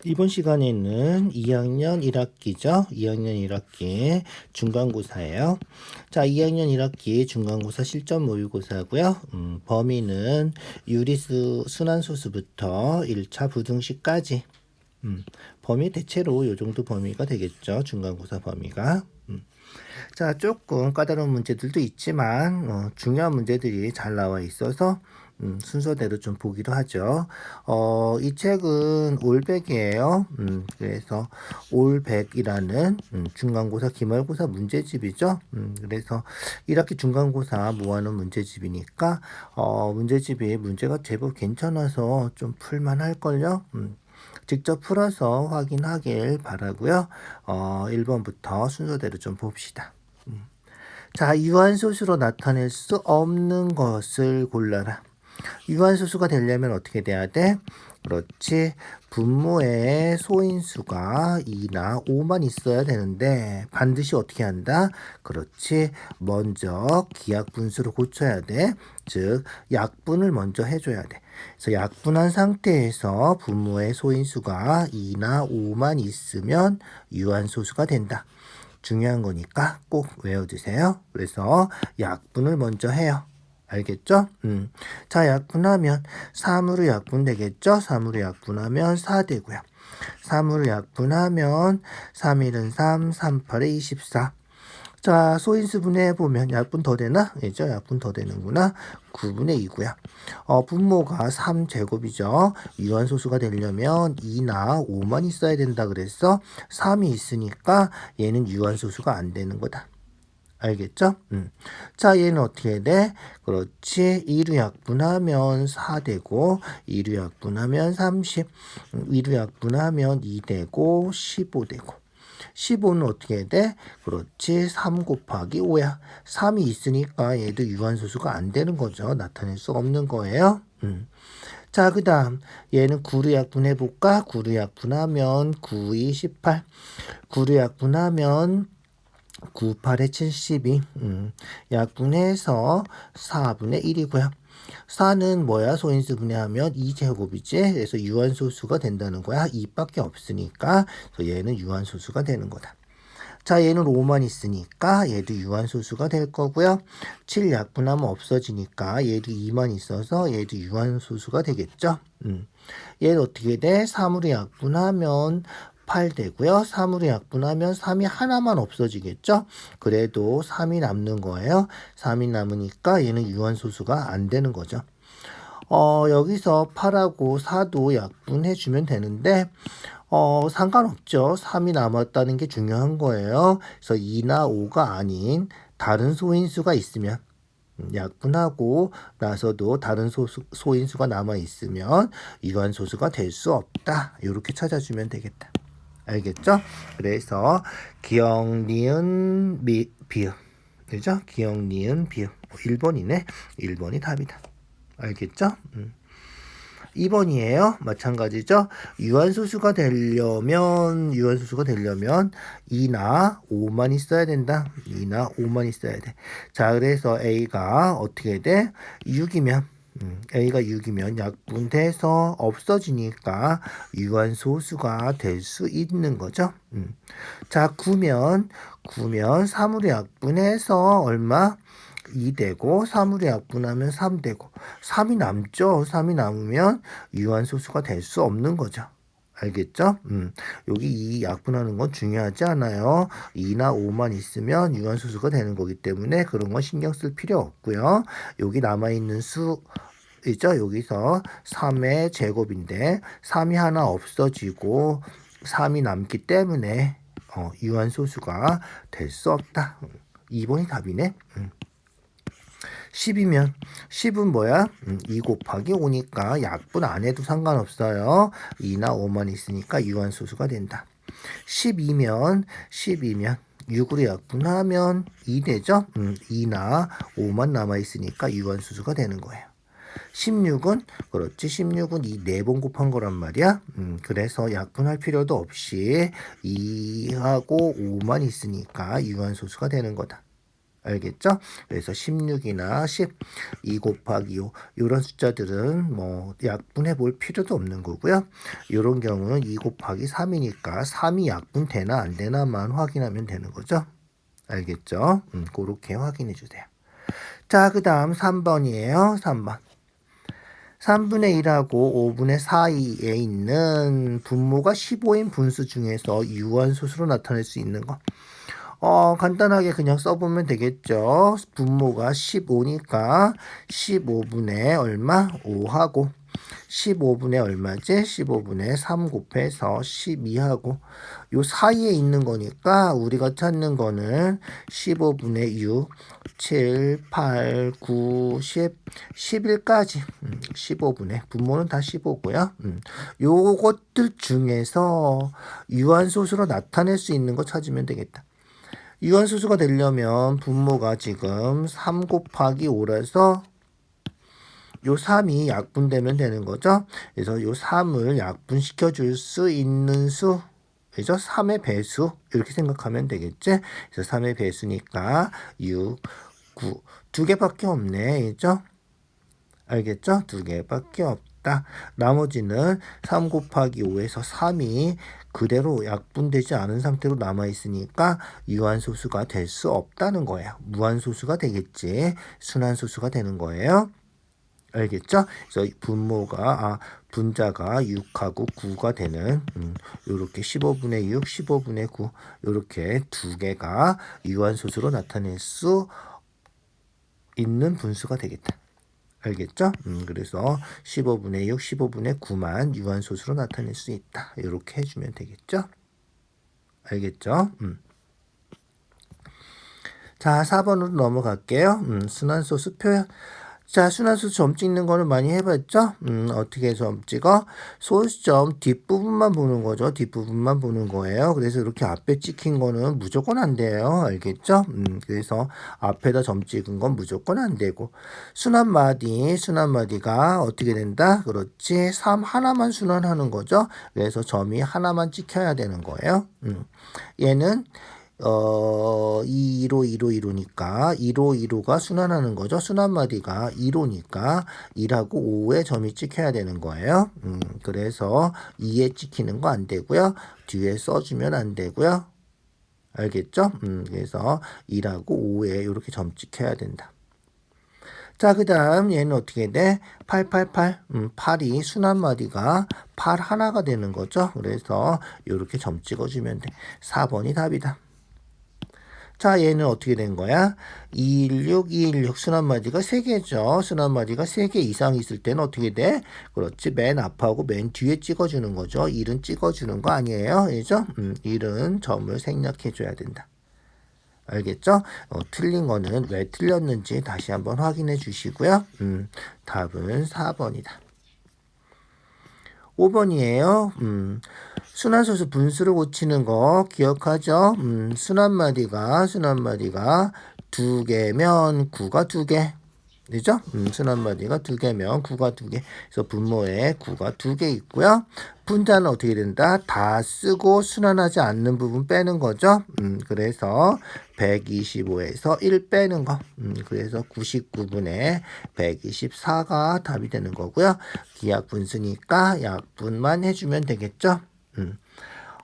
이번 시간에는 2학년 1학기죠. 2학년 1학기 중간고사예요. 자, 2학년 1학기 중간고사 실전 모의고사고요. 범위는 유리수 순환소수부터 1차 부등식까지. 범위 대체로 이 정도 범위가 되겠죠. 중간고사 범위가. 자, 조금 까다로운 문제들도 있지만 중요한 문제들이 잘 나와 있어서 순서대로 좀 보기로 하죠. 이 책은 올백이에요. 그래서 올백이라는 중간고사, 기말고사 문제집이죠. 그래서 1학기 중간고사 모아놓은 문제집이니까 문제집이 문제가 제법 괜찮아서 좀 풀만할걸요. 직접 풀어서 확인하길 바라고요. 1번부터 순서대로 좀 봅시다. 자, 유한소수로 나타낼 수 없는 것을 골라라. 유한소수가 되려면 어떻게 돼야 돼? 그렇지. 분모에 소인수가 2나 5만 있어야 되는데 반드시 어떻게 한다? 그렇지. 먼저 기약분수로 고쳐야 돼. 즉 약분을 먼저 해줘야 돼. 그래서 약분한 상태에서 분모의 소인수가 2나 5만 있으면 유한소수가 된다. 중요한 거니까 꼭 외워주세요. 그래서 약분을 먼저 해요. 알겠죠? 자, 약분하면 3으로 약분되겠죠? 3으로 약분하면 4 되고요. 3으로 약분하면 3일은 3, 38에 24. 자, 소인수 분해해보면 약분 더 되나? 그죠? 약분 더 되는구나. 9분의 2고요. 분모가 3제곱이죠. 유한소수가 되려면 2나 5만 있어야 된다 그랬어. 3이 있으니까 얘는 유한소수가 안 되는 거다. 알겠죠? 자, 얘는 어떻게 돼? 그렇지. 2로 약분하면 4 되고 2로 약분하면 30. 2로 약분하면 2 되고 15 되고 15는 어떻게 돼? 그렇지. 3 곱하기 5야. 3이 있으니까 얘도 유한소수가 안 되는 거죠. 나타낼 수 없는 거예요. 자, 그 다음 얘는 9로 약분해볼까? 9로 약분하면 9, 2, 18. 9로 약분하면 9, 8에 72. 약분해서 4분의 1이고요. 4는 뭐야? 소인수 분해하면 2제곱이지. 그래서 유한소수가 된다는 거야. 2밖에 없으니까. 그래서 얘는 유한소수가 되는 거다. 자, 얘는 5만 있으니까 얘도 유한소수가 될 거고요. 7 약분하면 없어지니까 얘도 2만 있어서 얘도 유한소수가 되겠죠. 얘는 어떻게 돼? 3으로 약분하면 8 되고요. 3으로 약분하면 3이 하나만 없어지겠죠? 그래도 3이 남는 거예요. 3이 남으니까 얘는 유한소수가 안 되는 거죠. 여기서 8하고 4도 약분해주면 되는데, 상관없죠. 3이 남았다는 게 중요한 거예요. 그래서 2나 5가 아닌 다른 소인수가 있으면, 약분하고 나서도 다른 소인수가 남아있으면 유한소수가 될 수 없다. 이렇게 찾아주면 되겠다. 알겠죠? 그래서 기역, 니은, 비읍. 그죠? 기역, 니은, 비읍. 1번이네. 1번이 답이다. 알겠죠? 2번이에요. 마찬가지죠. 유한소수가 되려면 2나 5만 있어야 된다. 2나 5만 있어야 돼. 자, 그래서 A가 어떻게 돼? 6이면 A가 6이면 약분돼서 없어지니까 유한소수가 될 수 있는 거죠. 자, 9면 3으로 약분해서 얼마? 2 되고 3으로 약분하면 3 되고 3이 남죠. 3이 남으면 유한소수가 될 수 없는 거죠. 알겠죠? 여기 이 약분하는 건 중요하지 않아요. 2나 5만 있으면 유한소수가 되는 거기 때문에 그런 건 신경 쓸 필요 없고요. 여기 남아있는 수 있죠? 여기서 3의 제곱인데 3이 하나 없어지고 3이 남기 때문에 유한소수가 될 수 없다. 2번이 답이네. 10이면 10은 뭐야? 2 곱하기 5니까 약분 안 해도 상관없어요. 2나 5만 있으니까 유한소수가 된다. 12면 6으로 약분하면 2 되죠? 2나 5만 남아있으니까 유한소수가 되는 거예요. 16은 그렇지. 16은 이 4번 곱한 거란 말이야. 그래서 약분할 필요도 없이 2하고 5만 있으니까 유한소수가 되는 거다. 알겠죠? 그래서 16이나 10, 2 곱하기 5 이런 숫자들은 뭐 약분해 볼 필요도 없는 거고요. 이런 경우는 2 곱하기 3이니까 3이 약분 되나 안 되나만 확인하면 되는 거죠. 알겠죠? 그렇게 확인해 주세요. 자, 그 다음 3번이에요. 3번. 3분의 1하고 5분의 4이에 있는 분모가 15인 분수 중에서 유한소수로 나타낼 수 있는 거. 간단하게 그냥 써보면 되겠죠. 분모가 15니까 15분의 얼마? 5하고 15분의 얼마지? 15분의 3 곱해서 12하고 요 사이에 있는 거니까 우리가 찾는 거는 15분의 6, 7, 8, 9, 10, 11까지 15분의 분모는 다 15고요. 요것들 중에서 유한소수로 나타낼 수 있는 거 찾으면 되겠다. 유한소수가 되려면 분모가 지금 3 곱하기 5라서 요 3이 약분되면 되는 거죠. 그래서 요 3을 약분시켜 줄 수 있는 수, 그죠? 3의 배수 이렇게 생각하면 되겠지. 그래서 3의 배수니까 6, 9 두 개밖에 없네, 그죠? 알겠죠? 두 개밖에 없다. 나머지는 3 곱하기 5에서 3이 그대로 약분되지 않은 상태로 남아있으니까 유한소수가 될 수 없다는 거예요. 무한소수가 되겠지. 순한소수가 되는 거예요. 알겠죠? 그래서 분자가 6하고 9가 되는 요렇게 15분의 6, 15분의 9 요렇게 두 개가 유한소수로 나타낼 수 있는 분수가 되겠다. 알겠죠? 그래서 15분의 6, 15분의 9만 유한소수로 나타낼 수 있다. 이렇게 해주면 되겠죠? 알겠죠? 자, 4번으로 넘어갈게요. 순환소수 표현. 자, 순환소수 점 찍는 거는 많이 해봤죠? 어떻게 점 찍어? 소수점 뒷부분만 보는 거죠. 뒷부분만 보는 거예요. 그래서 이렇게 앞에 찍힌 거는 무조건 안 돼요. 알겠죠? 그래서 앞에다 점 찍은 건 무조건 안 되고. 순환마디가 어떻게 된다? 그렇지. 3 하나만 순환하는 거죠. 그래서 점이 하나만 찍혀야 되는 거예요. 얘는 2로 2로 2로니까 2로 2로가 순환하는 거죠. 순환마디가 2로니까 2하고 5에 점이 찍혀야 되는 거예요. 그래서 2에 찍히는 거 안 되고요. 뒤에 써주면 안 되고요. 알겠죠? 그래서 2하고 5에 이렇게 점 찍혀야 된다. 자, 그 다음 얘는 어떻게 돼? 888. 8이 순환마디가 8 하나가 되는 거죠. 그래서 이렇게 점 찍어주면 돼. 4번이 답이다. 자, 얘는 어떻게 된 거야? 216, 216 순환마디가 3개죠. 순환마디가 3개 이상 있을 때는 어떻게 돼? 그렇지. 맨 앞하고 맨 뒤에 찍어주는 거죠. 1은 찍어주는 거 아니에요. 그죠? 1은 점을 생략해줘야 된다. 알겠죠? 틀린 거는 왜 틀렸는지 다시 한번 확인해 주시고요. 답은 4번이다. 5번이에요. 순환소수 분수를 고치는 거 기억하죠? 순환마디가 2개면 9가 2개. 그죠? 순환마디가 2개면 9가 2개. 그래서 분모에 9가 2개 있고요. 분자는 어떻게 된다? 다 쓰고 순환하지 않는 부분 빼는 거죠. 그래서 125에서 1 빼는 거. 그래서 99분의 124가 답이 되는 거고요. 기약 분수니까 약분만 해주면 되겠죠.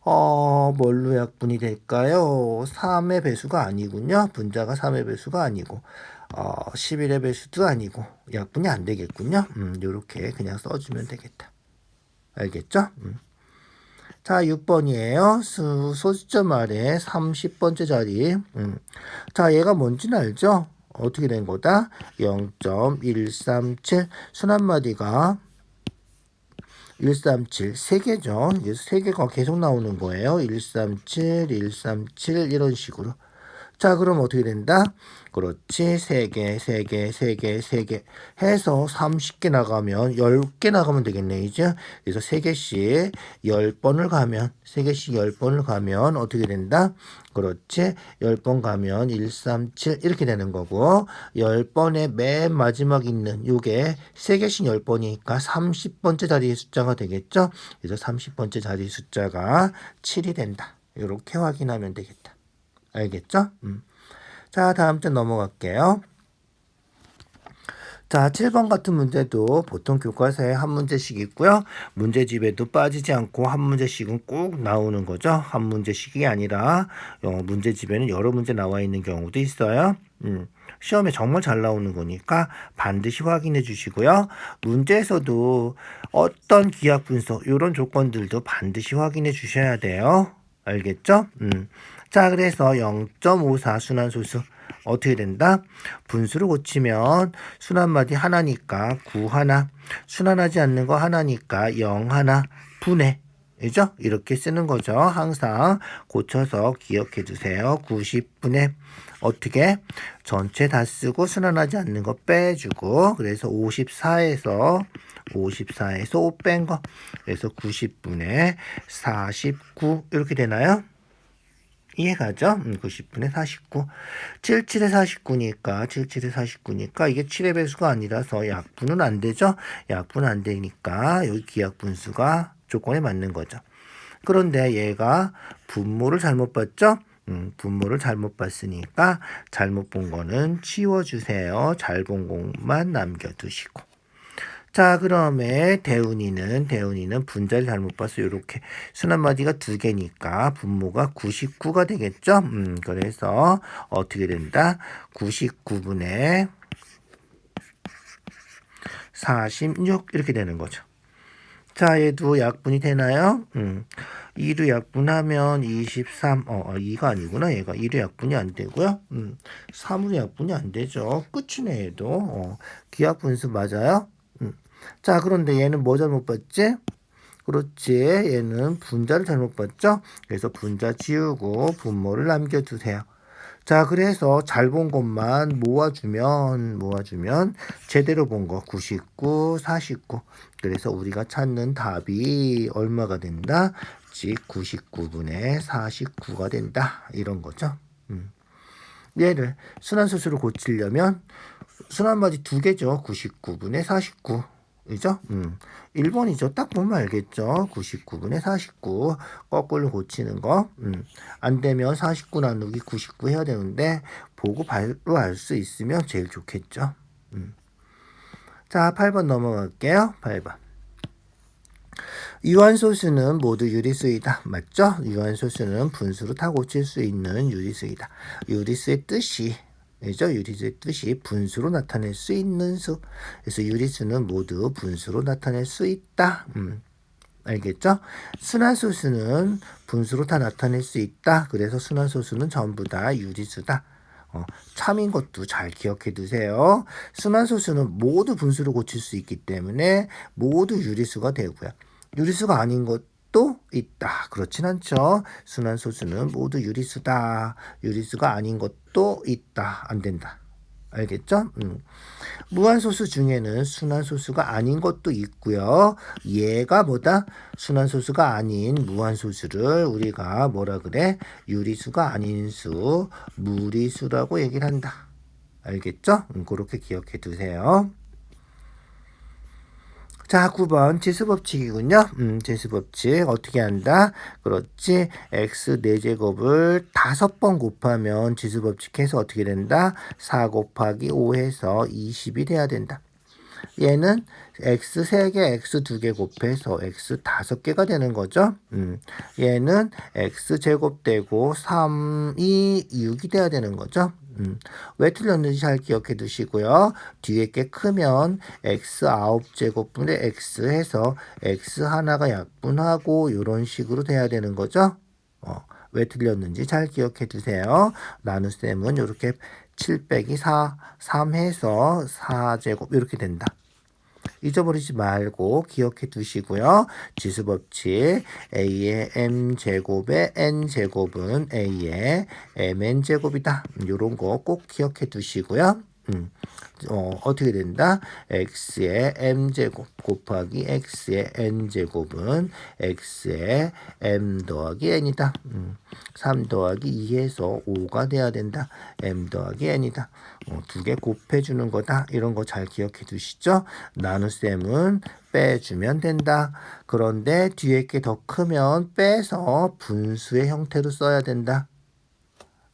뭘로 약분이 될까요? 3의 배수가 아니군요. 분자가 3의 배수가 아니고 11의 배수도 아니고 약분이 안 되겠군요. 요렇게 그냥 써주면 되겠다. 알겠죠? 자, 6번이에요. 소수점 아래 30번째 자리. 자, 얘가 뭔지는 알죠? 어떻게 된 거다? 0.137 순환마디가 137, 3개죠. 그래서 3개가 계속 나오는 거예요. 137, 137 이런 식으로. 자, 그럼 어떻게 된다? 그렇지. 3개, 3개, 3개, 3개 해서 30개 나가면 10개 나가면 되겠네, 이제. 그래서 3개씩 10번을 가면, 3개씩 10번을 가면 어떻게 된다? 그렇지. 10번 가면 137 이렇게 되는 거고 10번의 맨 마지막 있는 요게 3개씩 10번이니까 30번째 자리의 숫자가 되겠죠. 그래서 30번째 자리 숫자가 7이 된다. 이렇게 확인하면 되겠다. 알겠죠? 자, 다음 장 넘어갈게요. 자, 7번 같은 문제도 보통 교과서에 한 문제씩 있고요. 문제집에도 빠지지 않고 한 문제씩은 꼭 나오는 거죠. 한 문제씩이 아니라 문제집에는 여러 문제 나와 있는 경우도 있어요. 시험에 정말 잘 나오는 거니까 반드시 확인해 주시고요. 문제에서도 어떤 기하 분수 이런 조건들도 반드시 확인해 주셔야 돼요. 알겠죠? 자, 그래서 0.54 순환소수 어떻게 된다? 분수를 고치면 순환마디 하나니까 9 하나, 순환하지 않는 거 하나니까 0 하나, 분해. 그죠? 이렇게 쓰는 거죠. 항상 고쳐서 기억해 두세요. 90분의 어떻게? 전체 다 쓰고 순환하지 않는 거 빼주고 그래서 54에서 5 뺀 거. 그래서 90분의 49 이렇게 되나요? 이해가죠? 90분의 49. 77의 49니까, 77의 49니까, 이게 7의 배수가 아니라서 약분은 안 되죠? 약분 안 되니까, 여기 기약분수가 조건에 맞는 거죠. 그런데 얘가 분모를 잘못 봤죠? 분모를 잘못 봤으니까, 잘못 본 거는 치워주세요. 잘 본 것만 남겨두시고. 자, 그러면 대운이는 분자를 잘못 봤어. 요렇게 순환마디가 두 개니까 분모가 99가 되겠죠? 그래서 어떻게 된다? 99분의 46 이렇게 되는 거죠. 자, 얘도 약분이 되나요? 2로 약분하면 23, 2가 아니구나. 얘가 2로 약분이 안 되고요. 3으로 약분이 안 되죠. 끝이네, 얘도. 기하분수 맞아요? 자, 그런데 얘는 뭐 잘못 봤지? 그렇지. 얘는 분자를 잘못 봤죠? 그래서 분자 지우고 분모를 남겨두세요. 자, 그래서 잘 본 것만 모아주면 제대로 본 거 99, 49. 그래서 우리가 찾는 답이 얼마가 된다? 즉 99분의 49가 된다. 이런 거죠. 얘를 순환소수로 고치려면 순환마디 두 개죠. 99분의 49. 그죠? 1번이죠. 딱 보면 알겠죠? 99분의 49. 거꾸로 고치는 거. 안 되면 49 나누기 99 해야 되는데, 보고 바로 알 수 있으면 제일 좋겠죠? 자, 8번 넘어갈게요. 8번. 유한소수는 모두 유리수이다. 맞죠? 유한소수는 분수로 다 고칠 수 있는 유리수이다. 유리수의 뜻이 그죠? 유리수의 뜻이 분수로 나타낼 수 있는 수. 그래서 유리수는 모두 분수로 나타낼 수 있다. 알겠죠? 순환소수는 분수로 다 나타낼 수 있다. 그래서 순환소수는 전부 다 유리수다. 참인 것도 잘 기억해 두세요. 순환소수는 모두 분수로 고칠 수 있기 때문에 모두 유리수가 되고요. 유리수가 아닌 것도 있다. 그렇진 않죠. 순환소수는 모두 유리수다. 유리수가 아닌 것도 있다. 안 된다. 알겠죠? 무한소수 중에는 순환소수가 아닌 것도 있고요. 얘가 뭐다? 순환소수가 아닌 무한소수를 우리가 뭐라 그래? 유리수가 아닌 수, 무리수라고 얘기를 한다. 알겠죠? 그렇게 기억해 두세요. 자, 9번 지수법칙이군요. 지수법칙 어떻게 한다? 그렇지. x 4제곱을 5번 곱하면 지수법칙해서 어떻게 된다? 4 곱하기 5 해서 20이 돼야 된다. 얘는 x 3개, x 2개 곱해서 x 5개가 되는 거죠. 얘는 x 제곱되고 3이 6이 돼야 되는 거죠. 왜 틀렸는지 잘 기억해 두시고요. 뒤에 게 크면 x 9제곱분의 x 해서 x 하나가 약분하고 이런 식으로 돼야 되는 거죠. 왜 틀렸는지 잘 기억해 두세요. 나눗셈은 이렇게 7 빼기 4, 3 해서 4제곱 이렇게 된다. 잊어버리지 말고 기억해 두시고요. 지수법칙 a의 m제곱의 n제곱은 a의 mn제곱이다. 이런 거 꼭 기억해 두시고요. 어떻게 된다? x의 m제곱 곱하기 x의 n제곱은 x의 m 더하기 n이다. 3 더하기 2에서 5가 돼야 된다. m 더하기 n이다. 두 개 곱해주는 거다. 이런 거 잘 기억해 두시죠? 나눗셈은 빼주면 된다. 그런데 뒤에 게 더 크면 빼서 분수의 형태로 써야 된다.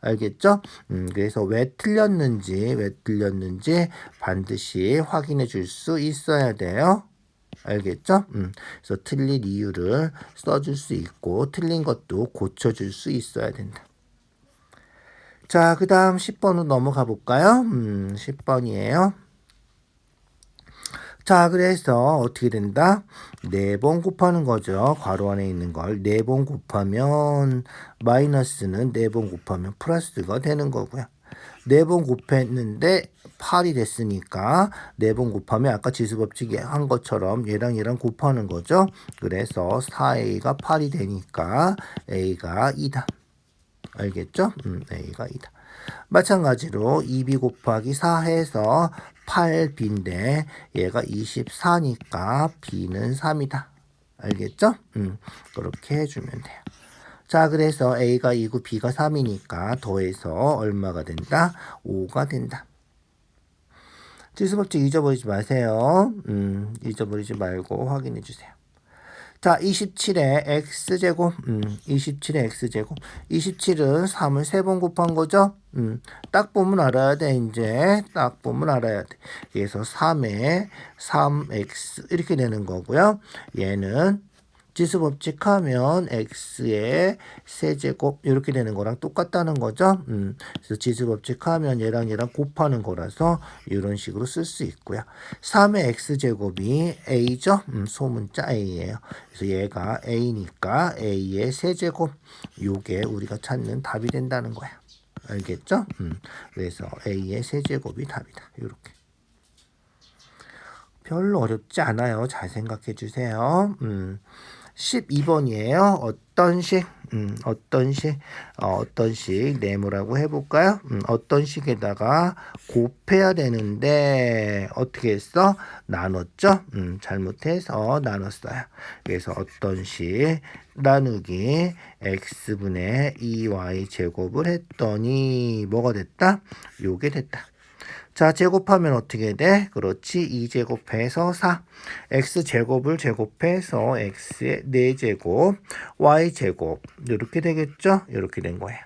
알겠죠? 그래서 왜 틀렸는지 반드시 확인해 줄 수 있어야 돼요. 알겠죠? 그래서 틀린 이유를 써줄 수 있고 틀린 것도 고쳐줄 수 있어야 된다. 자, 그 다음 10번으로 넘어가 볼까요? 10번이에요. 자, 그래서 어떻게 된다? 4번 곱하는 거죠. 괄호 안에 있는 걸 4번 곱하면 마이너스는 4번 곱하면 플러스가 되는 거고요. 4번 곱했는데 8이 됐으니까 4번 곱하면 아까 지수법칙 한 것처럼 얘랑 곱하는 거죠. 그래서 4a가 8이 되니까 a가 2다. 알겠죠? a가 2다. 마찬가지로 2b 곱하기 4 해서 8b인데 얘가 24니까 b는 3이다. 알겠죠? 그렇게 해주면 돼요. 자, 그래서 a가 2고 b가 3이니까 더해서 얼마가 된다? 5가 된다. 지수법칙 잊어버리지 마세요. 잊어버리지 말고 확인해 주세요. 자, 27의 x제곱, 27의 x제곱. 27은 3을 3번 곱한 거죠? 딱 보면 알아야 돼, 이제. 딱 보면 알아야 돼. 그래서 3에 3x, 이렇게 되는 거고요. 얘는 지수법칙 하면 x의 세제곱 이렇게 되는 거랑 똑같다는 거죠. 그래서 지수법칙 하면 얘랑 곱하는 거라서 이런 식으로 쓸 수 있고요. 3의 x제곱이 a죠. 소문자 a예요. 그래서 얘가 a니까 a의 세제곱 요게 우리가 찾는 답이 된다는 거야. 알겠죠? 그래서 a의 세제곱이 답이다. 이렇게. 별로 어렵지 않아요. 잘 생각해 주세요. 12번이에요. 어떤 식 네모라고 해볼까요? 어떤 식에다가 곱해야 되는데 어떻게 했어? 나눴죠? 잘못해서 나눴어요. 그래서 어떤 식 나누기 x분의 2y 제곱을 했더니 뭐가 됐다? 요게 됐다. 자, 제곱하면 어떻게 돼? 그렇지. 2제곱해서 4. x제곱을 제곱해서 x의 4제곱, y제곱. 이렇게 되겠죠? 이렇게 된 거예요.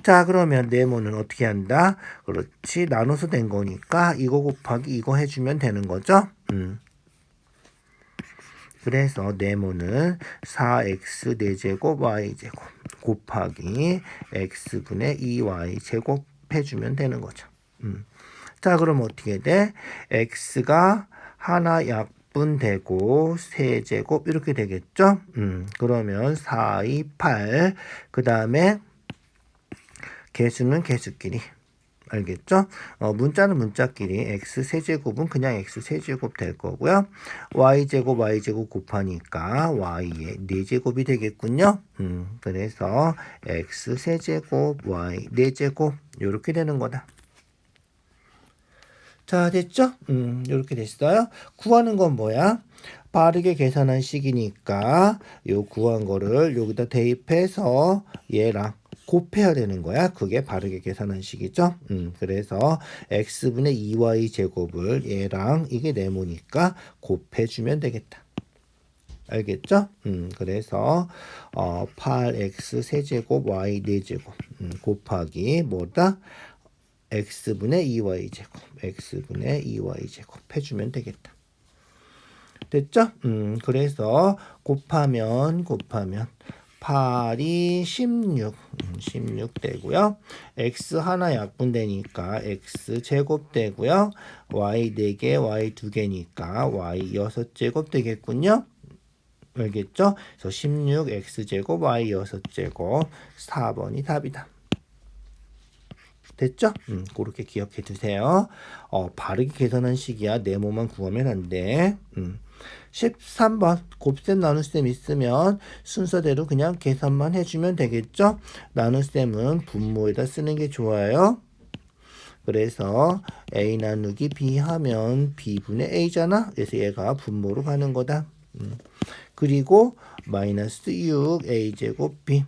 자, 그러면 네모는 어떻게 한다? 그렇지. 나눠서 된 거니까 이거 곱하기 이거 해주면 되는 거죠? 그래서 네모는 4x 4제곱 y제곱 곱하기 x분의 2y제곱 해주면 되는 거죠. 자, 그럼 어떻게 돼? x가 하나 약분되고 세제곱 이렇게 되겠죠? 그러면 4, 2, 8. 그 다음에 개수는 개수끼리. 알겠죠? 문자는 문자끼리 x 세제곱은 그냥 x 세제곱 될 거고요. y제곱 곱하니까 y의 4제곱이 되겠군요. 그래서 x 세제곱 y 4제곱 이렇게 되는 거다. 자, 됐죠? 이렇게 됐어요. 구하는 건 뭐야? 빠르게 계산한 식이니까 요 구한 거를 여기다 대입해서 얘랑 곱해야 되는 거야. 그게 바르게 계산한 식이죠. 그래서 x분의 2y 제곱을 얘랑 이게 네모니까 곱해주면 되겠다. 알겠죠? 그래서 8x 세제곱 y 4제곱 곱하기 뭐다? x분의 2y 제곱 해주면 되겠다. 됐죠? 그래서 곱하면 8이 16 되고요. x 하나 약분되니까 x 제곱 되고요. y 4개, y 2개니까 y 6제곱 되겠군요. 알겠죠? 그래서 16 x제곱 y 6제곱 4번이 답이다. 됐죠? 그렇게 기억해 두세요. 바르게 계산한 식이야. 네모만 구하면 안 돼. 13번 곱셈 나눗셈 있으면 순서대로 그냥 계산만 해주면 되겠죠? 나눗셈은 분모에다 쓰는 게 좋아요. 그래서 a 나누기 b 하면 b분의 a잖아. 그래서 얘가 분모로 가는 거다. 그리고 마이너스 6 a제곱 b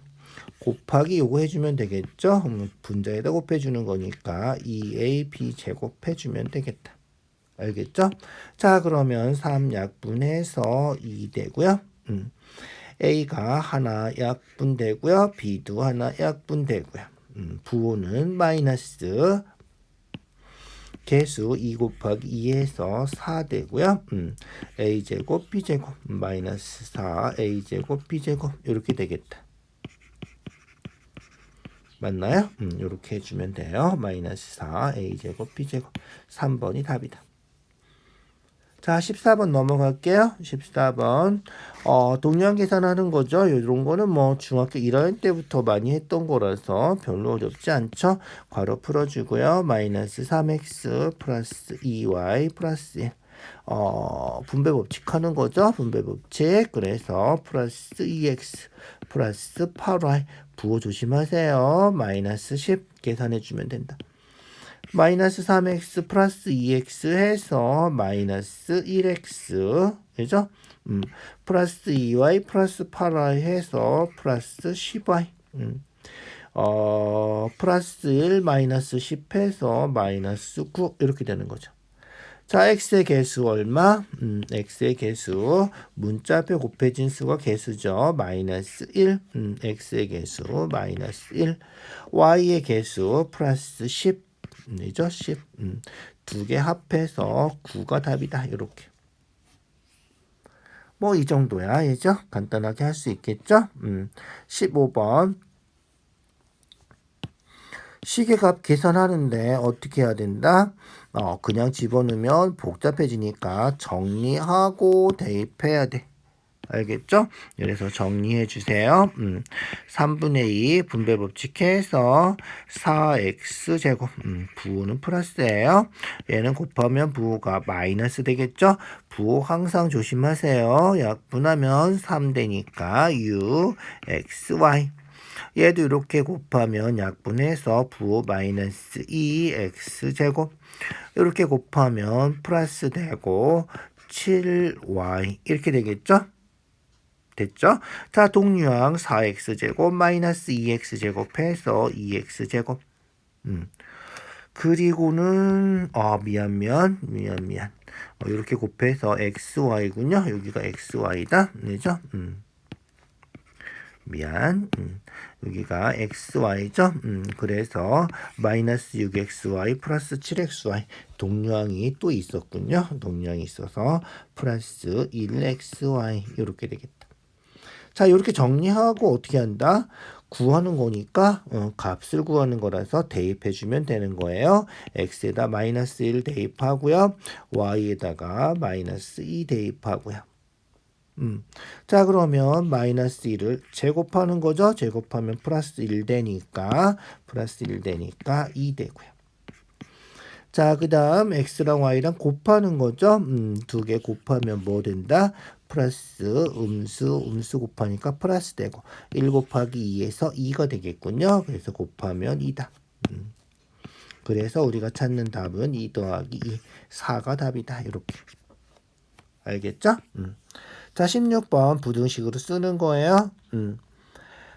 곱하기 요거 해주면 되겠죠? 분자에다 곱해주는 거니까 2ab 제곱 해주면 되겠다. 알겠죠? 자, 그러면 3 약분해서 2 되고요. a가 하나 약분되고요. b도 하나 약분되고요. 부호는 마이너스 개수 2 곱하기 2에서 4 되고요. a제곱 b제곱 마이너스 4 a제곱 b제곱 이렇게 되겠다. 맞나요? 이렇게 해주면 돼요. 마이너스 4 a제곱 b제곱 3번이 답이다. 자, 14번 넘어갈게요. 14번. 동량 계산하는 거죠. 이런 거는 뭐 중학교 1학년 때부터 많이 했던 거라서 별로 어렵지 않죠. 괄호 풀어주고요. 마이너스 3x 플러스 2y 플러스 1. 분배 법칙 하는 거죠. 분배 법칙. 그래서 플러스 2x 플러스 8y. 부호 조심하세요. 마이너스 10 계산해주면 된다. 마이너스 3x 플러스 2x 해서 마이너스 1x 그죠? 플러스 2y 플러스 8y 해서 플러스 10y 플러스 1 마이너스 10 해서 마이너스 9 이렇게 되는 거죠. 자, x의 개수 얼마? x의 개수 문자 앞에 곱해진 수가 개수죠. 마이너스 1 x의 개수 마이너스 1 y의 개수 플러스 10 이죠? 10. 두 개 합해서 9가 답이다. 이렇게. 뭐 이 정도야. 이죠? 간단하게 할 수 있겠죠? 15번. 시계값 계산하는데 어떻게 해야 된다? 그냥 집어넣으면 복잡해지니까 정리하고 대입해야 돼. 알겠죠? 그래서 정리해 주세요. 3분의 2 분배 법칙 해서 4x제곱 부호는 플러스예요. 얘는 곱하면 부호가 마이너스 되겠죠? 부호 항상 조심하세요. 약분하면 3 되니까 uxy. 얘도 이렇게 곱하면 약분해서 부호 마이너스 2x제곱 이렇게 곱하면 플러스 되고 7y 이렇게 되겠죠? 됐죠? 자, 동류항 4x제곱 마이너스 2x제곱 해서 2x제곱 그리고는 미안 이렇게 곱해서 xy군요. 여기가 xy다. 그죠? 미안. 여기가 xy죠. 그래서 마이너스 6xy 플러스 7xy 동류항이 또 있었군요. 동류항이 있어서 플러스 1xy 이렇게 되겠다. 자, 이렇게 정리하고 어떻게 한다? 구하는 거니까 값을 구하는 거라서 대입해주면 되는 거예요. x에다 마이너스 1 대입하고요. y에다가 마이너스 2 대입하고요. 자, 그러면 마이너스 1을 제곱하는 거죠. 제곱하면 플러스 1 되니까 2 되고요. 자, 그 다음 x랑 y랑 곱하는 거죠. 두 개 곱하면 뭐 된다? 플러스 음수 곱하니까 플러스 되고 1 곱하기 2에서 2가 되겠군요. 그래서 곱하면 2다. 그래서 우리가 찾는 답은 2 더하기 2, 4가 답이다. 이렇게. 알겠죠? 자, 16번 부등식으로 쓰는 거예요.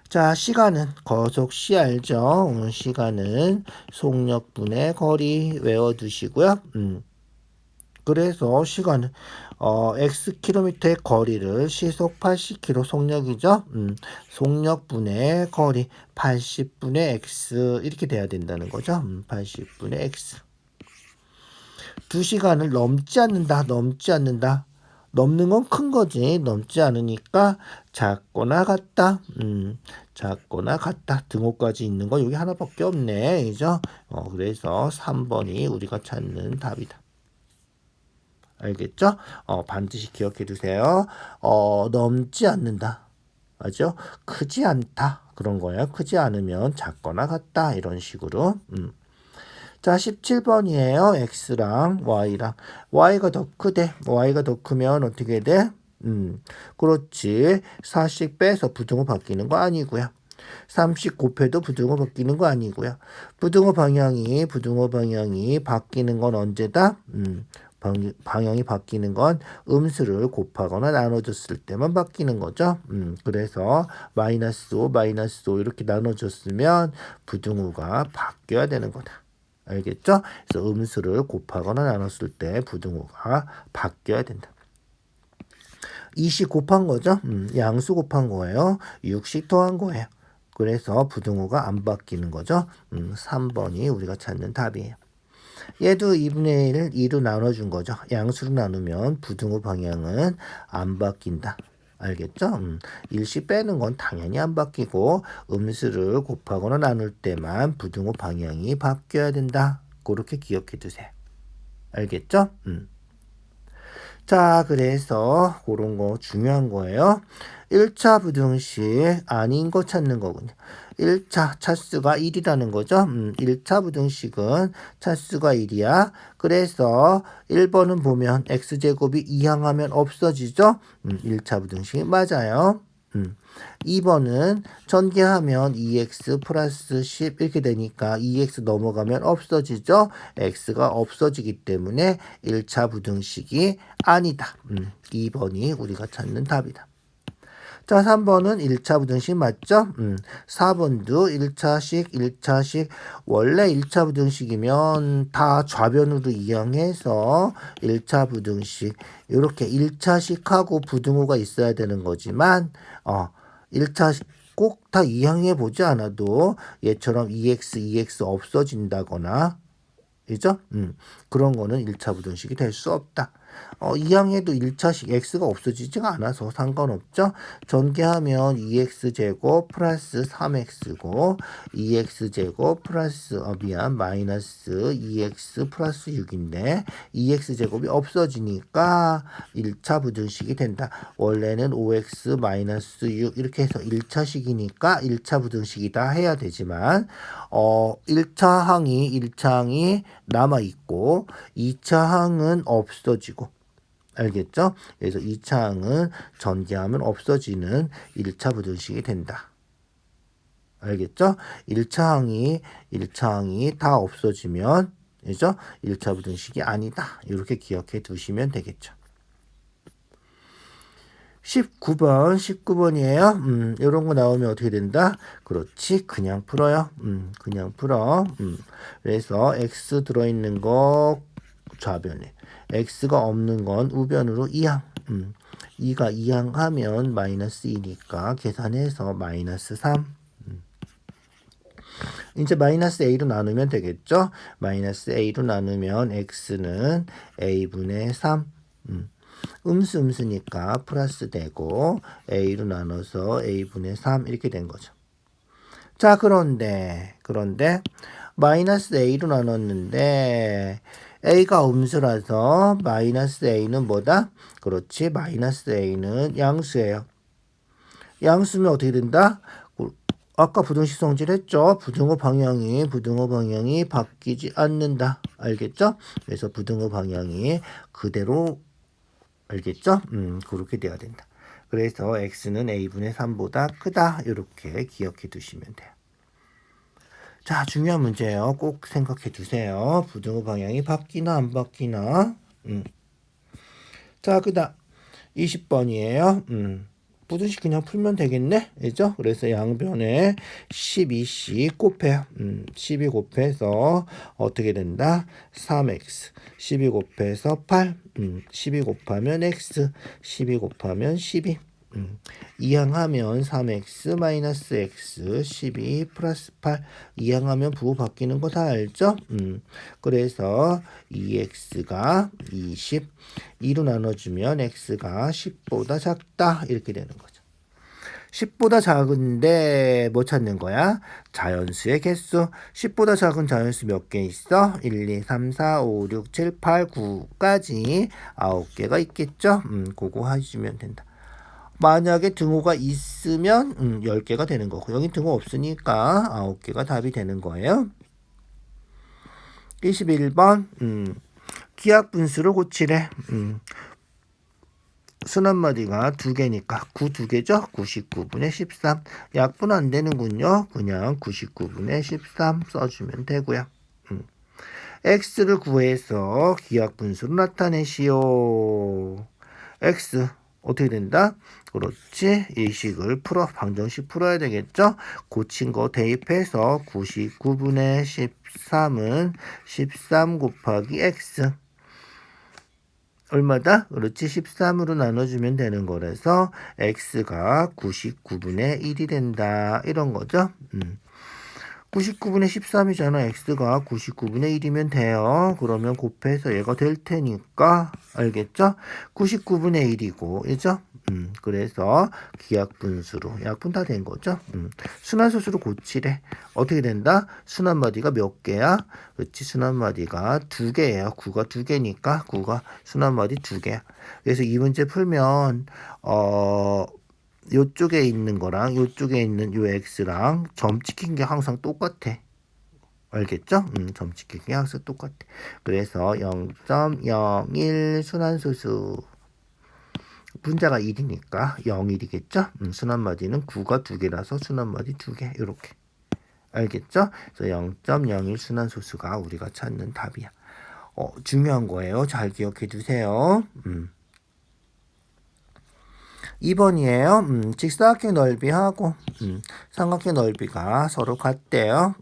자, 시간은 거속시 알죠? 시간은 속력분의 거리 외워두시고요. 그래서 시간은 xkm의 거리를 시속 80km 속력이죠. 속력분의 거리 80분의 x 이렇게 돼야 된다는 거죠. 80분의 x 2시간을 넘지 않는다. 넘는 건 큰 거지. 넘지 않으니까 작거나 같다. 작거나 같다. 등호까지 있는 거 여기 하나밖에 없네. 그죠? 그래서 3번이 우리가 찾는 답이다. 알겠죠? 반드시 기억해 두세요. 넘지 않는다. 맞죠? 크지 않다. 그런 거예요. 크지 않으면 작거나 같다. 이런 식으로. 자, 17번이에요. x랑 y랑. y가 더 크대. y가 더 크면 어떻게 돼? 그렇지. 4씩 빼서 부등호 바뀌는 거 아니고요. 30 곱해도 부등호 바뀌는 거 아니고요. 부등호 방향이 바뀌는 건 언제다? 방향이 바뀌는 건 음수를 곱하거나 나눠줬을 때만 바뀌는 거죠. 그래서 마이너스 5 이렇게 나눠줬으면 부등호가 바뀌어야 되는 거다. 알겠죠? 그래서 음수를 곱하거나 나눴을 때 부등호가 바뀌어야 된다. 20 곱한 거죠? 양수 곱한 거예요. 60 더한 거예요. 그래서 부등호가 안 바뀌는 거죠. 3번이 우리가 찾는 답이에요. 얘도 2분의 1을 2로 나눠준 거죠. 양수로 나누면 부등호 방향은 안 바뀐다. 알겠죠? 일시 빼는 건 당연히 안 바뀌고 음수를 곱하거나 나눌 때만 부등호 방향이 바뀌어야 된다. 그렇게 기억해 두세요. 알겠죠? 자, 그래서 그런 거 중요한 거예요. 1차 부등식 아닌 거 찾는 거군요. 1차 차수가 1이라는 거죠. 1차 부등식은 차수가 1이야. 그래서 1번은 보면 x제곱이 이항하면 없어지죠. 1차 부등식이 맞아요. 2번은 전개하면 2x 플러스 10 이렇게 되니까 2x 넘어가면 없어지죠. x가 없어지기 때문에 1차 부등식이 아니다. 2번이 우리가 찾는 답이다. 자, 3번은 1차 부등식 맞죠? 4번도 1차식. 원래 1차 부등식이면 다 좌변으로 이항해서 1차 부등식. 이렇게 1차식하고 부등호가 있어야 되는 거지만, 1차식 꼭 다 이항해 보지 않아도 얘처럼 2x 없어진다거나, 그죠? 그런 거는 1차 부등식이 될 수 없다. 이항해도 1차식 x가 없어지지가 않아서 상관없죠. 전개하면 2x제곱 플러스 3x고 2x제곱 플러스 마이너스 2x 플러스 6인데 2x제곱이 없어지니까 1차 부등식이 된다. 원래는 5x 마이너스 6 이렇게 해서 1차식이니까 1차 부등식이다 해야 되지만 1차 항이 남아있고 2차 항은 없어지고 알겠죠? 그래서 2차 항은 전개하면 없어지는 1차 부등식이 된다. 알겠죠? 1차 항이 다 없어지면 그죠? 1차 부등식이 아니다. 이렇게 기억해 두시면 되겠죠. 19번이에요. 이런 거 나오면 어떻게 된다? 그렇지. 그냥 풀어요. 그냥 풀어. 그래서 x 들어있는 거 좌변에. x가 없는 건 우변으로 이항. 2가 이항하면 마이너스 2니까 계산해서 마이너스 3. 이제 마이너스 a로 나누면 되겠죠? 마이너스 a로 나누면 x는 a분의 3. 음수니까 플러스 되고 a로 나눠서 a분의 3 이렇게 된 거죠. 자, 그런데 마이너스 a로 나눴는데 a가 음수라서 마이너스 a는 뭐다? 그렇지, 마이너스 a는 양수예요. 양수면 어떻게 된다? 아까 부등식 성질 했죠? 부등호 방향이 바뀌지 않는다. 알겠죠? 그래서 부등호 방향이 그대로 알겠죠? 그렇게 돼야 된다. 그래서 x는 a분의 3보다 크다. 이렇게 기억해 두시면 돼요. 자, 중요한 문제예요. 꼭 생각해 두세요. 부등호 방향이 바뀌나 안 바뀌나. 자, 그다음 20번이에요. 부등식 그냥 풀면 되겠네. 그죠? 그래서 양변에 12c 곱해요. 12 곱해서 어떻게 된다? 3x. 12 곱해서 8. 12 곱하면 x. 12 곱하면 12. 이항하면 3x 마이너스 x 12 플러스 8 이항하면 부호 바뀌는 거 다 알죠? 그래서 2x가 20 2로 나눠주면 x가 10보다 작다 이렇게 되는 거죠. 10보다 작은데 뭐 찾는 거야? 자연수의 개수. 10보다 작은 자연수 몇 개 있어? 1, 2, 3, 4, 5, 6, 7, 8, 9까지 9개가 있겠죠? 그거 해주면 된다. 만약에 등호가 있으면 10개가 되는 거고 여기 등호 없으니까 9개가 답이 되는 거예요. 21번 기하분수를 고치래. 순한마디가 2개니까 9 2개죠. 99분의 13. 약분 안 되는군요. 그냥 99분의 13 써주면 되고요. x를 구해서 기하분수로 나타내시오. x 어떻게 된다? 그렇지. 이 식을 방정식 풀어야 되겠죠? 고친 거 대입해서 99분의 13은 13 곱하기 x. 얼마다? 그렇지. 13으로 나눠주면 되는 거라서 x가 99분의 1이 된다. 이런 거죠. 99분의 13이잖아. x가 99분의 1이면 돼요. 그러면 곱해서 얘가 될 테니까 알겠죠? 99분의 1이고 그죠? 그래서 기하분수로 약분 다 된 거죠. 순환소수로 고치래. 어떻게 된다? 순환마디가 몇 개야? 그렇지. 순환마디가 2개예요. 9가 2개니까 9가 순환마디 2개야. 그래서 이 문제 풀면 요쪽에 있는 거랑 요쪽에 있는 요 x랑 점 찍힌 게 항상 똑같아. 알겠죠? 점 찍힌 게 항상 똑같아. 그래서 0.01 순환소수. 분자가 1이니까 0일이겠죠? 순환마디는 9가 2개라서 순환마디 2개. 이렇게. 알겠죠? 그래서 0.01 순환소수가 우리가 찾는 답이야. 중요한 거예요. 잘 기억해 두세요. 2번이에요. 직사각형 넓이하고 삼각형 넓이가 서로 같대요.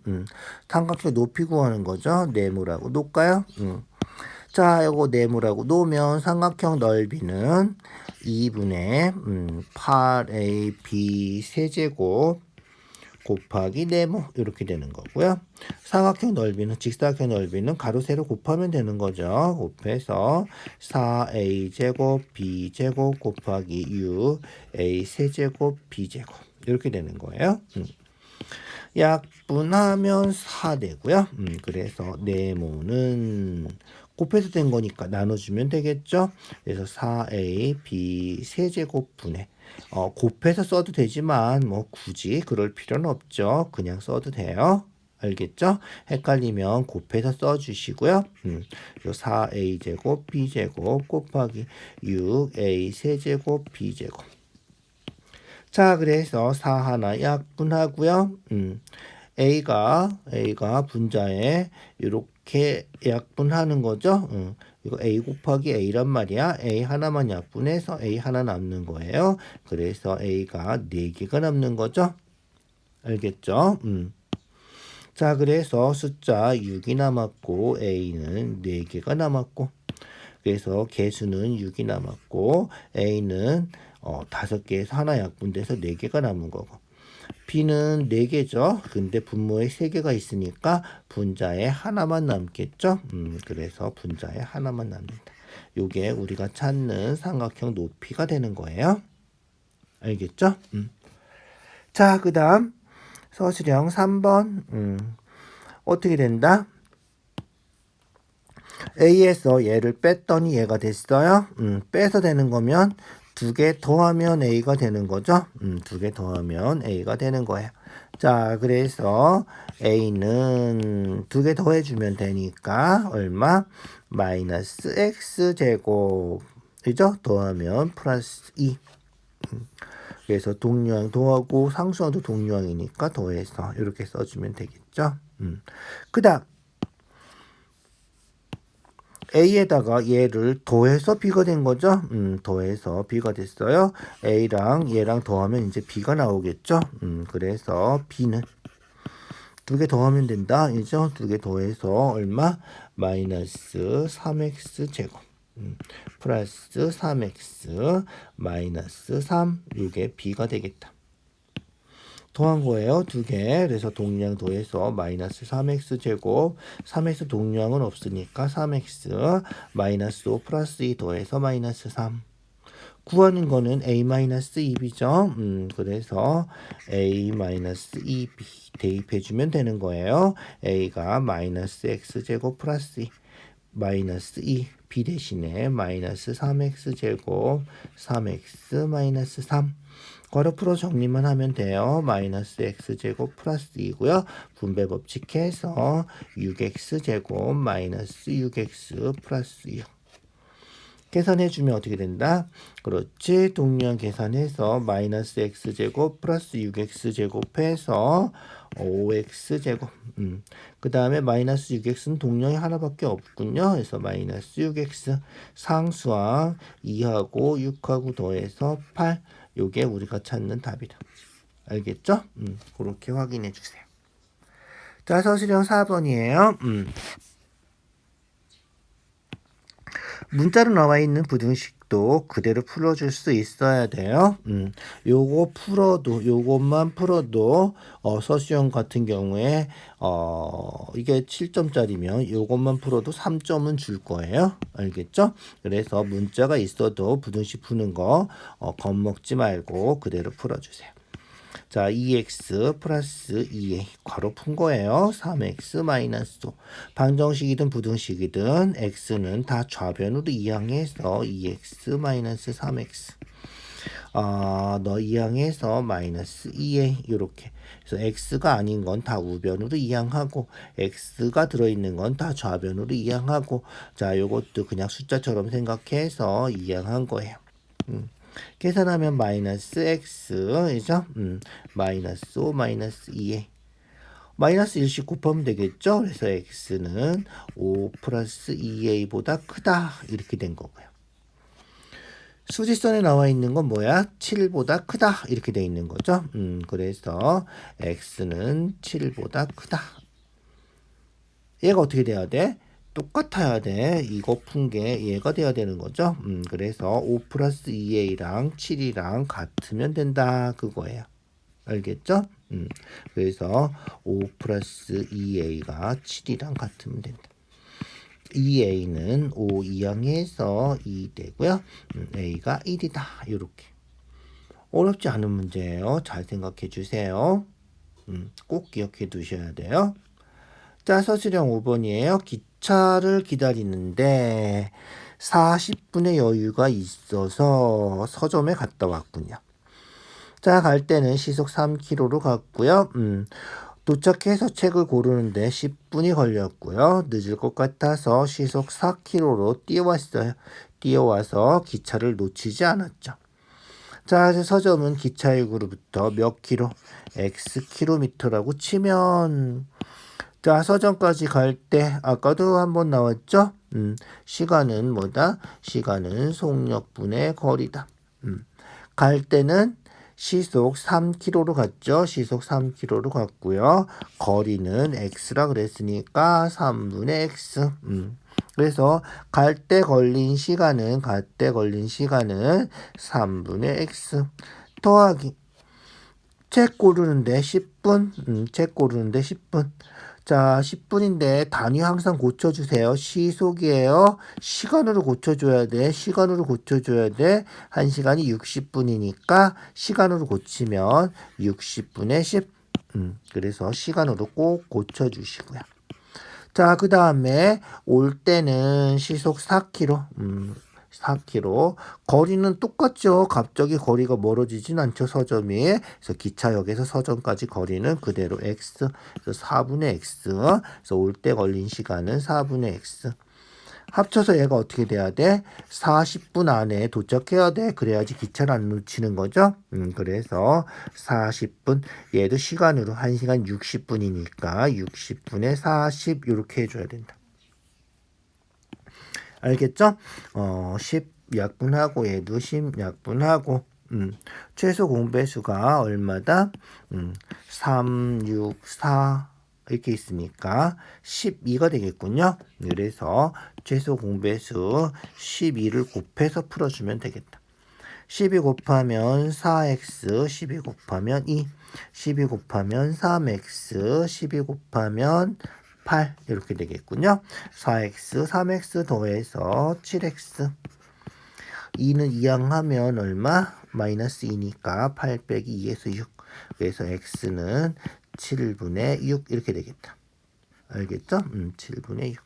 삼각형 높이 구하는 거죠. 네모라고 놓을까요? 자, 이거 네모라고 놓으면 삼각형 넓이는 2분의 8ab 세제곱 곱하기 네모 이렇게 되는 거고요. 삼각형 넓이는 직사각형 넓이는 가로 세로 곱하면 되는 거죠. 곱해서 4a 제곱 b 제곱 곱하기 6a 세제곱 b 제곱 이렇게 되는 거예요. 약분하면 4 되고요. 그래서 네모는 곱해서 된 거니까 나눠주면 되겠죠. 그래서 4ab 세제곱분의 곱해서 써도 되지만 뭐 굳이 그럴 필요는 없죠. 그냥 써도 돼요. 알겠죠? 헷갈리면 곱해서 써주시고요. 4a 제곱 b 제곱 곱하기 6a 세제곱 b 제곱. 자, 그래서 4 하나 약분하고요. A가 분자에 이렇게 약분하는 거죠. 이거 A 곱하기 A란 말이야. A 하나만 약분해서 A 하나 남는 거예요. 그래서 A가 4개가 남는 거죠. 알겠죠? 자, 그래서 숫자 6이 남았고 A는 4개가 남았고 그래서 개수는 6이 남았고 A는 5개에서 하나 약분돼서 4개가 남은 거고 B는 4개죠. 근데 분모에 3개가 있으니까 분자에 하나만 남겠죠. 그래서 분자에 하나만 남는다. 요게 우리가 찾는 삼각형 높이가 되는 거예요. 알겠죠? 자, 그 다음 서술형 3번 어떻게 된다? A에서 얘를 뺐더니 얘가 됐어요. 빼서 되는 거면 2개 더하면 A가 되는 거죠. 2개 더하면 A가 되는 거예요. 자, 그래서 A는 2개 더해주면 되니까 얼마? 마이너스 X제곱. 그죠? 더하면 플러스 2. 그래서 동류항 더하고 상수항도 동류항이니까 더해서 이렇게 써주면 되겠죠. 그 다음 A에다가 얘를 더해서 B가 된 거죠. 더해서 B가 됐어요. A랑 얘랑 더하면 이제 B가 나오겠죠. 그래서 B는 2개 더하면 된다. 이죠? 2개 더해서 얼마? 마이너스 3x 제곱. 플러스 3x 마이너스 3. 이게 B가 되겠다. 더한 거예요. 2개. 그래서 동량 더해서 마이너스 3x 제곱. 3x 동량은 없으니까 3x 마이너스 5 플러스 2 더해서 마이너스 3. 구하는 거는 a-2b죠. 그래서 a-2b 대입해주면 되는 거예요. a가 마이너스 x제곱 플러스 2 마이너스 2 b 대신에 마이너스 3x제곱 3x 마이너스 3 괄호 풀어 정리만 하면 돼요. 마이너스 x제곱 플러스 2고요. 분배 법칙해서 6x제곱 마이너스 6x 플러스 6 계산해주면 어떻게 된다? 그렇지. 동류항 계산해서 마이너스 x제곱 플러스 6x제곱 해서 5x제곱. 그 다음에 마이너스 6x는 동량이 하나밖에 없군요. 그래서 마이너스 6x 상수항 2하고 6하고 더해서 8. 요게 우리가 찾는 답이다. 알겠죠? 그렇게 확인해 주세요. 자, 서술형 4번이에요. 문자로 나와 있는 부등식도 그대로 풀어줄 수 있어야 돼요. 요것만 풀어도 서수형 같은 경우에 이게 7점짜리면 요것만 풀어도 3점은 줄 거예요. 알겠죠? 그래서 문자가 있어도 부등식 푸는 거 겁먹지 말고 그대로 풀어주세요. 자, 2x 플러스 2a 괄호 푼 거예요. 3x 마이너스 5. 방정식이든 부등식이든 x는 다 좌변으로 이항해서 2x 마이너스 3x. 너 이항해서 마이너스 2a 이렇게. 그래서 x가 아닌 건 다 우변으로 이항하고 x가 들어있는 건 다 좌변으로 이항하고 자, 요것도 그냥 숫자처럼 생각해서 이항한 거예요. 계산하면 마이너스 x이죠. 마이너스 5 마이너스 2a 마이너스 1씩 곱하면 되겠죠. 그래서 x는 5 플러스 2a보다 크다 이렇게 된 거고요. 수직선에 나와 있는 건 뭐야? 7보다 크다 이렇게 돼 있는 거죠. 그래서 x는 7보다 크다. 얘가 어떻게 돼야 돼? 똑같아야 돼. 이거 푼 게 얘가 돼야 되는 거죠. 그래서 5 플러스 2a랑 7이랑 같으면 된다. 그거예요. 알겠죠? 그래서 5 플러스 2a가 7이랑 같으면 된다. 2a는 5 이항해서 2 되고요. a가 1이다. 이렇게. 어렵지 않은 문제예요. 잘 생각해 주세요. 꼭 기억해 두셔야 돼요. 자, 서술형 5번이에요. 기차를 기다리는데 40분의 여유가 있어서 서점에 갔다 왔군요. 자, 갈 때는 시속 3km로 갔고요. 도착해서 책을 고르는데 10분이 걸렸고요. 늦을 것 같아서 시속 4km로 뛰어왔어요. 뛰어와서 기차를 놓치지 않았죠. 자, 이제 서점은 기차역으로부터 몇 킬로? x 킬로미터라고 치면 자, 서점까지 갈 때 아까도 한번 나왔죠? 시간은 뭐다? 시간은 속력분의 거리다. 갈 때는 시속 3km로 갔죠? 시속 3km로 갔고요. 거리는 x라 그랬으니까 3분의 x. 그래서 갈 때 걸린 시간은 3분의 x 더하기 책 고르는데 10분. 책 고르는데 10분. 자, 10분인데 단위 항상 고쳐주세요. 시속이에요. 시간으로 고쳐줘야 돼. 시간으로 고쳐줘야 돼. 1시간이 60분이니까 시간으로 고치면 60분의 10. 그래서 시간으로 꼭 고쳐주시고요. 자, 그 다음에 올 때는 시속 4km. 4km. 거리는 똑같죠. 갑자기 거리가 멀어지진 않죠. 서점이. 그래서 기차역에서 서점까지 거리는 그대로 x. 그래서 4분의 x. 그래서 올 때 걸린 시간은 4분의 x. 합쳐서 얘가 어떻게 돼야 돼? 40분 안에 도착해야 돼. 그래야지 기차를 안 놓치는 거죠. 그래서 40분. 얘도 시간으로 1시간 60분이니까 60분에 40 이렇게 해줘야 된다. 알겠죠? 10 약분하고 얘도 10 약분하고 최소 공배수가 얼마다? 3, 6, 4 이렇게 있으니까 12가 되겠군요. 그래서 최소 공배수 12를 곱해서 풀어주면 되겠다. 12 곱하면 4x, 12 곱하면 2, 12 곱하면 3x, 12 곱하면 8 이렇게 되겠군요. 4x, 3x 더해서 7x. 2는 이항하면 얼마? 마이너스 2니까 8 빼기 2에서 6. 그래서 x는 7분의 6 이렇게 되겠다. 알겠죠? 7분의 6.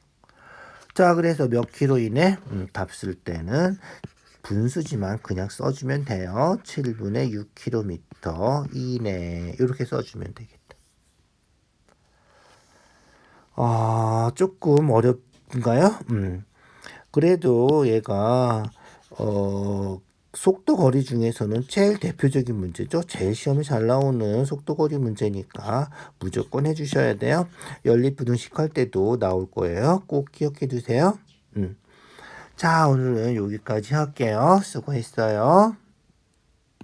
자, 그래서 몇 킬로 이내? 답 쓸 때는 분수지만 그냥 써주면 돼요. 7분의 6km 이내 이렇게 써주면 되겠다. 조금 어렵은가요? 그래도 얘가 속도 거리 중에서는 제일 대표적인 문제죠. 제일 시험에 잘 나오는 속도 거리 문제니까 무조건 해주셔야 돼요. 연립부등식 할 때도 나올 거예요. 꼭 기억해 두세요. 자, 오늘은 여기까지 할게요. 수고했어요.